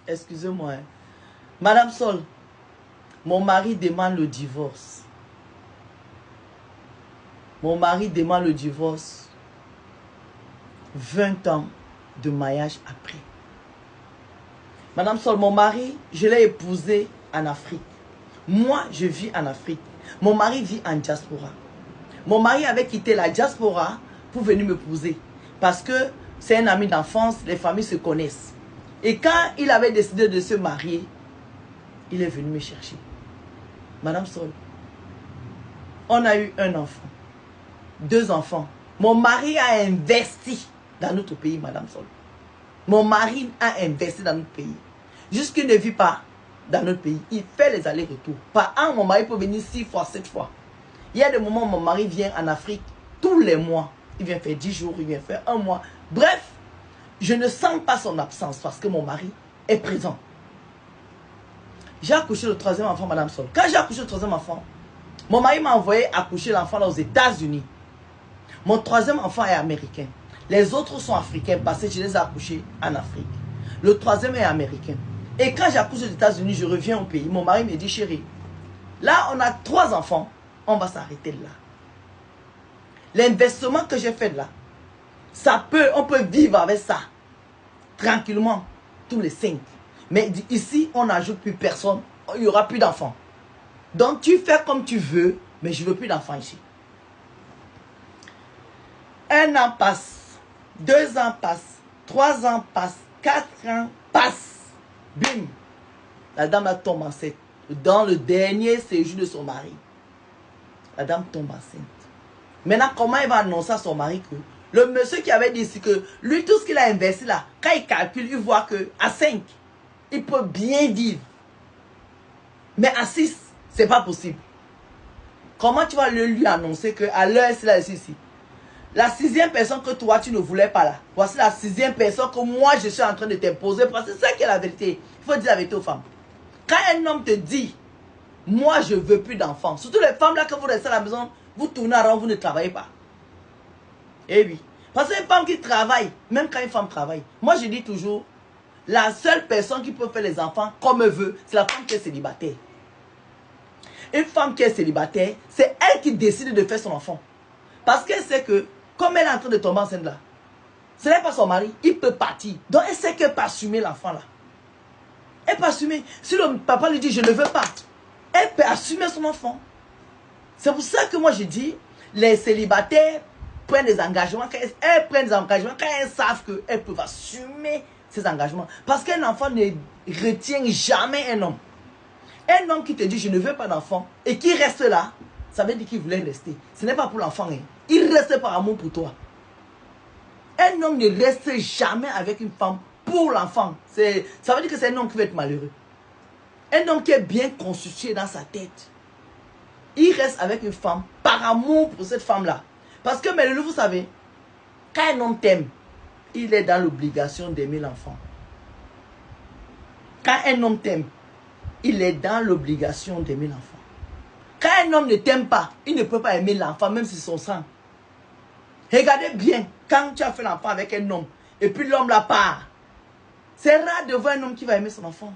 Excusez-moi. Hein. Madame Sol, mon mari demande le divorce. Mon mari demande le divorce 20 ans de mariage après. Madame Sol, mon mari, je l'ai épousé en Afrique. Moi, je vis en Afrique. Mon mari vit en diaspora. Mon mari avait quitté la diaspora pour venir m'épouser. Parce que c'est un ami d'enfance, les familles se connaissent. Et quand il avait décidé de se marier, il est venu me chercher. Madame Sol, on a eu un enfant, 2 enfants. Mon mari a investi dans notre pays, Madame Sol. Mon mari a investi dans notre pays. Jusqu'il ne vit pas dans notre pays. Il fait les allers-retours. Par an, mon mari peut venir 6 fois, 7 fois. Il y a des moments où mon mari vient en Afrique tous les mois. Il vient faire 10 jours, il vient faire 1 mois. Bref, je ne sens pas son absence parce que mon mari est présent. J'ai accouché le 3e enfant, Madame Sol. Quand j'ai accouché le 3e enfant, mon mari m'a envoyé accoucher l'enfant aux États-Unis. Mon 3e enfant est américain. Les autres sont africains parce que je les ai accouchés en Afrique. Le 3e est américain. Et quand j'accouche aux États-Unis, je reviens au pays. Mon mari me dit, chérie, là on a 3 enfants, on va s'arrêter là. L'investissement que j'ai fait là, on peut vivre avec ça, tranquillement, tous les 5. Mais ici, on n'ajoute plus personne, il n'y aura plus d'enfants. Donc tu fais comme tu veux, mais je ne veux plus d'enfants ici. 1 an passe, 2 ans passent, 3 ans passent, 4 ans passent. Bim! La dame tombe enceinte. Dans le dernier séjour de son mari. La dame tombe enceinte. Maintenant, comment il va annoncer à son mari que le monsieur qui avait dit ici que lui, tout ce qu'il a investi là, quand il calcule, il voit qu'à 5, il peut bien vivre. Mais à 6, c'est pas possible. Comment tu vas lui annoncer qu'à l'heure, c'est là ici? La 6e personne que toi, tu ne voulais pas là. Voici la 6e personne que moi, je suis en train de t'imposer. Parce que c'est ça qui est la vérité. Il faut dire la vérité aux femmes. Quand un homme te dit, moi, je ne veux plus d'enfants. Surtout les femmes là, que vous restez à la maison, vous tournez en rond, vous ne travaillez pas. Eh oui. Parce que les femmes qui travaillent, même quand une femme travaille, moi, je dis toujours, la seule personne qui peut faire les enfants comme elle veut, c'est la femme qui est célibataire. Une femme qui est célibataire, c'est elle qui décide de faire son enfant. Parce qu'elle sait que, comme elle est en train de tomber enceinte là, ce n'est pas son mari, il peut partir. Donc elle sait qu'elle peut assumer l'enfant là. Elle peut assumer. Si le papa lui dit je ne veux pas, elle peut assumer son enfant. C'est pour ça que moi je dis, les célibataires prennent des engagements. Elles prennent des engagements quand elles savent qu'elles peuvent assumer ces engagements. Parce qu'un enfant ne retient jamais un homme. Un homme qui te dit je ne veux pas d'enfant et qui reste là, ça veut dire qu'il voulait rester. Ce n'est pas pour l'enfant. Hein. Il reste par amour pour toi. Un homme ne reste jamais avec une femme pour l'enfant. Ça veut dire que c'est un homme qui va être malheureux. Un homme qui est bien constitué dans sa tête. Il reste avec une femme par amour pour cette femme-là. Parce que, mais vous savez, quand un homme t'aime, il est dans l'obligation d'aimer l'enfant. Quand un homme t'aime, il est dans l'obligation d'aimer l'enfant. Quand un homme ne t'aime pas, il ne peut pas aimer l'enfant, même si c'est son sang. Regardez bien, quand tu as fait l'enfant avec un homme, et puis l'homme la part, c'est rare de voir un homme qui va aimer son enfant.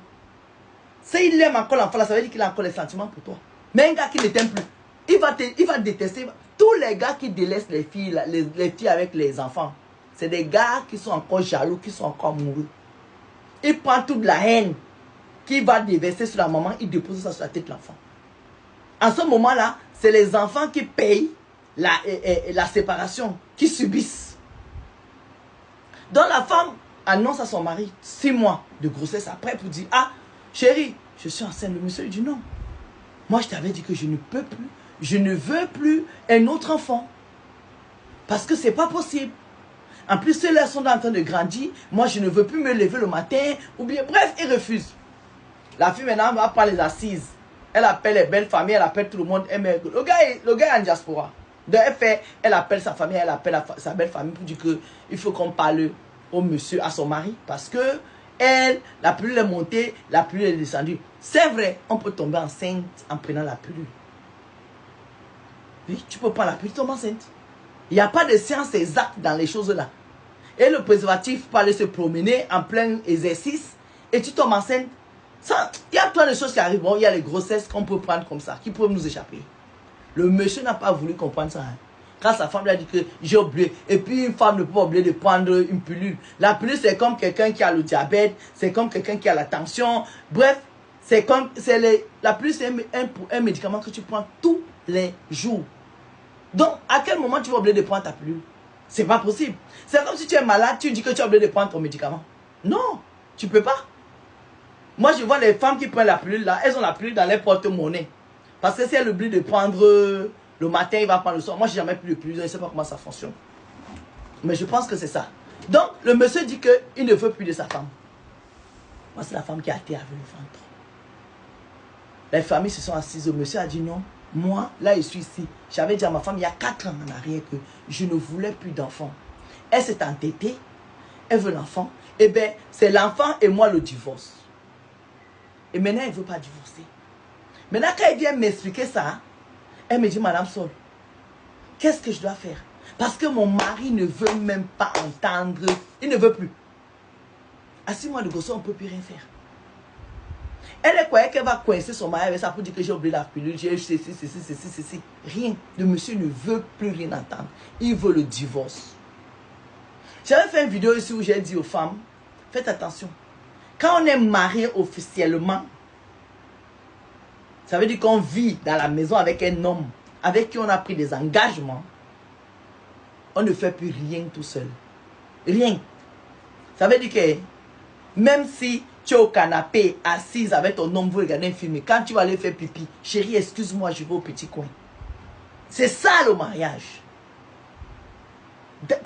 S'il aime encore l'enfant, ça veut dire qu'il a encore les sentiments pour toi. Mais un gars qui ne t'aime plus, il va détester. Tous les gars qui délaissent les filles, les filles avec les enfants, c'est des gars qui sont encore jaloux, qui sont encore amoureux. Il prend toute la haine qu'il va déverser sur la maman, il dépose ça sur la tête de l'enfant. En ce moment-là, c'est les enfants qui payent la séparation, qui subissent. Donc la femme annonce à son mari 6 mois de grossesse après pour dire, ah, chérie, je suis enceinte. Le monsieur lui dit non. Moi, je t'avais dit que je ne peux plus, je ne veux plus un autre enfant. Parce que c'est pas possible. En plus, ceux-là sont en train de grandir. Moi, je ne veux plus me lever le matin. Ou bien, bref, il refuse. La fille, maintenant, va prendre les assises. Elle appelle les belles familles, elle appelle tout le monde. Le gars est en diaspora. Donc, elle appelle sa famille, elle appelle sa belle famille pour dire qu'il faut qu'on parle au monsieur, à son mari. Parce que elle, la pilule est montée, la pilule est descendue. C'est vrai, on peut tomber enceinte en prenant la pilule. Oui, tu peux prendre la pilule, tomber enceinte. Il n'y a pas de science exacte dans les choses là. Et le préservatif peut aller se promener en plein exercice et tu tombes enceinte. Il y a plein de choses qui arrivent. Bon, il y a les grossesses qu'on peut prendre comme ça, qui peuvent nous échapper. Le monsieur n'a pas voulu comprendre ça. Hein. Quand sa femme lui a dit que j'ai oublié. Et puis une femme ne peut pas oublier de prendre une pilule. La pilule, c'est comme quelqu'un qui a le diabète, c'est comme quelqu'un qui a la tension. Bref, c'est comme, la pilule, c'est un médicament que tu prends tous les jours. Donc, à quel moment tu vas oublier de prendre ta pilule? C'est pas possible. C'est comme si tu es malade, tu dis que tu as oublié de prendre ton médicament. Non, tu peux pas. Moi, je vois les femmes qui prennent la pilule là, elles ont la pilule dans les porte-monnaie. Parce que si elles oublient de prendre le matin, il va prendre le soir. Moi, je n'ai jamais pris de pilule, je ne sais pas comment ça fonctionne. Mais je pense que c'est ça. Donc, le monsieur dit qu'il ne veut plus de sa femme. Moi, c'est la femme qui a été avec le ventre. Les familles se sont assises. Le monsieur a dit non. Moi, là, je suis ici. J'avais dit à ma femme, il y a 4 ans en arrière, que je ne voulais plus d'enfant. Elle s'est entêtée. Elle veut l'enfant. Eh bien, c'est l'enfant et moi le divorce. Et maintenant, elle ne veut pas divorcer. Maintenant, quand elle vient m'expliquer ça, elle me dit, Madame Sol, qu'est-ce que je dois faire? Parce que mon mari ne veut même pas entendre. Il ne veut plus. À 6 mois de grossesse, on ne peut plus rien faire. Elle croyait qu'elle va coincer son mari avec ça pour dire que j'ai oublié la pilule, j'ai eu ceci. Rien. Le monsieur ne veut plus rien entendre. Il veut le divorce. J'avais fait une vidéo ici où j'ai dit aux femmes, faites attention. Quand on est marié officiellement, ça veut dire qu'on vit dans la maison avec un homme avec qui on a pris des engagements. On ne fait plus rien tout seul. Rien. Ça veut dire que même si tu es au canapé, assise avec ton homme, vous regardez un film, quand tu vas aller faire pipi, chérie, excuse-moi, je vais au petit coin. C'est ça le mariage.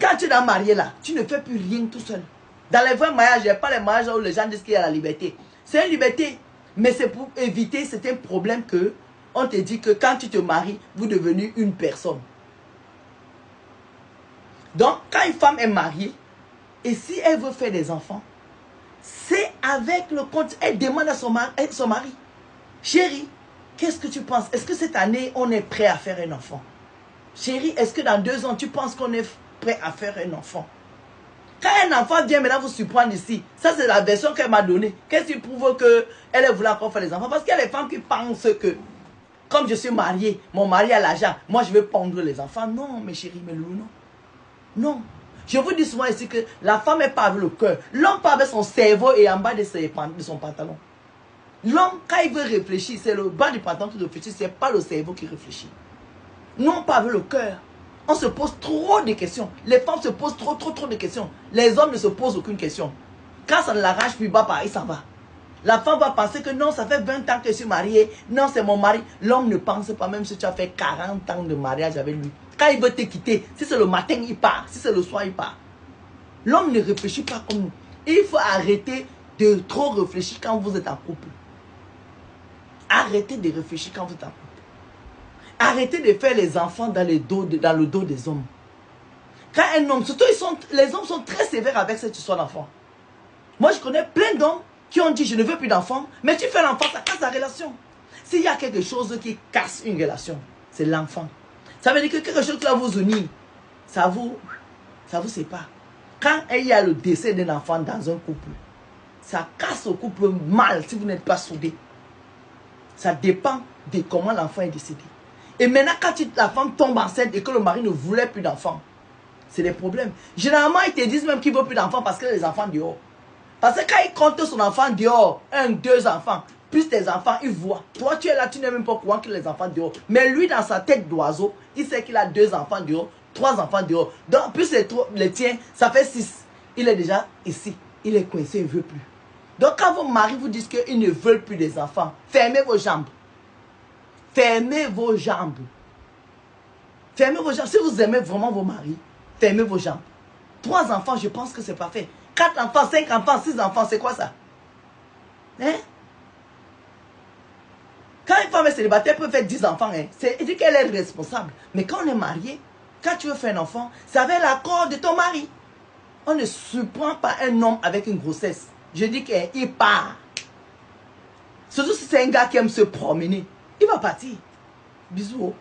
Quand tu es dans le marié là, tu ne fais plus rien tout seul. Dans les vrais mariages, il n'y a pas les mariages où les gens disent qu'il y a la liberté. C'est une liberté, mais c'est pour éviter certains problèmes que on te dit que quand tu te maries, vous devenez une personne. Donc, quand une femme est mariée, et si elle veut faire des enfants, c'est avec le compte, elle demande à son mari, chérie, qu'est-ce que tu penses? Est-ce que cette année, on est prêt à faire un enfant? Chérie, est-ce que dans 2 ans, tu penses qu'on est prêt à faire un enfant? Quand un enfant vient maintenant vous surprendre ici, ça c'est la version qu'elle m'a donnée. Qu'est-ce qui prouve qu'elle voulait encore faire les enfants? Parce qu'il y a des femmes qui pensent que, comme je suis mariée, mon mari a l'argent, moi je vais pondre les enfants. Non, mes chéris, mes loulous, non. Non. Je vous dis souvent ici que la femme n'est pas avec le cœur. L'homme part avec son cerveau et en bas de son pantalon. L'homme, quand il veut réfléchir, c'est le bas du pantalon qui réfléchit, ce n'est pas le cerveau qui réfléchit. Non, pas avec le cœur. On se pose trop de questions. Les femmes se posent trop de questions. Les hommes ne se posent aucune question. Quand ça ne l'arrange plus, bah, pareil, ça va. La femme va penser que non, ça fait 20 ans que je suis mariée. Non, c'est mon mari. L'homme ne pense pas, même si tu as fait 40 ans de mariage avec lui. Quand il veut te quitter, si c'est le matin, il part. Si c'est le soir, il part. L'homme ne réfléchit pas comme nous. Il faut arrêter de trop réfléchir quand vous êtes en couple. Arrêtez de réfléchir quand vous êtes en couple. Arrêtez de faire les enfants dans le dos des hommes. Quand un homme, surtout les hommes sont très sévères avec cette histoire d'enfant. Moi, je connais plein d'hommes qui ont dit je ne veux plus d'enfants, mais tu fais l'enfant, ça casse la relation. S'il y a quelque chose qui casse une relation, c'est l'enfant. Ça veut dire que quelque chose qui va vous unir, ça vous sépare. Quand il y a le décès d'un enfant dans un couple, ça casse le couple mal si vous n'êtes pas soudés. Ça dépend de comment l'enfant est décédé. Et maintenant, quand la femme tombe enceinte et que le mari ne voulait plus d'enfants, c'est des problèmes. Généralement, ils te disent même qu'il ne veut plus d'enfants parce que les enfants dehors. Parce que quand il compte son enfant dehors, 1, 2 enfants, plus tes enfants, il voit. Toi, tu es là, tu n'es même pas au courant que les enfants dehors. Mais lui, dans sa tête d'oiseau, il sait qu'il a 2 enfants dehors, 3 enfants dehors. Donc, plus les tiens, ça fait 6. Il est déjà ici. Il est coincé, il ne veut plus. Donc, quand vos maris vous disent qu'ils ne veulent plus des enfants, fermez vos jambes. Fermez vos jambes. Fermez vos jambes. Si vous aimez vraiment vos maris, fermez vos jambes. 3 enfants, je pense que c'est parfait. 4 enfants, 5 enfants, 6 enfants, c'est quoi ça? Hein? Quand une femme est célibataire, elle peut faire 10 enfants. Hein? C'est dire qu'elle est responsable. Mais quand on est marié, quand tu veux faire un enfant, c'est avec l'accord de ton mari. On ne surprend pas un homme avec une grossesse. Je dis qu'il part. Surtout si c'est un gars qui aime se promener. Il va partir. Bisous.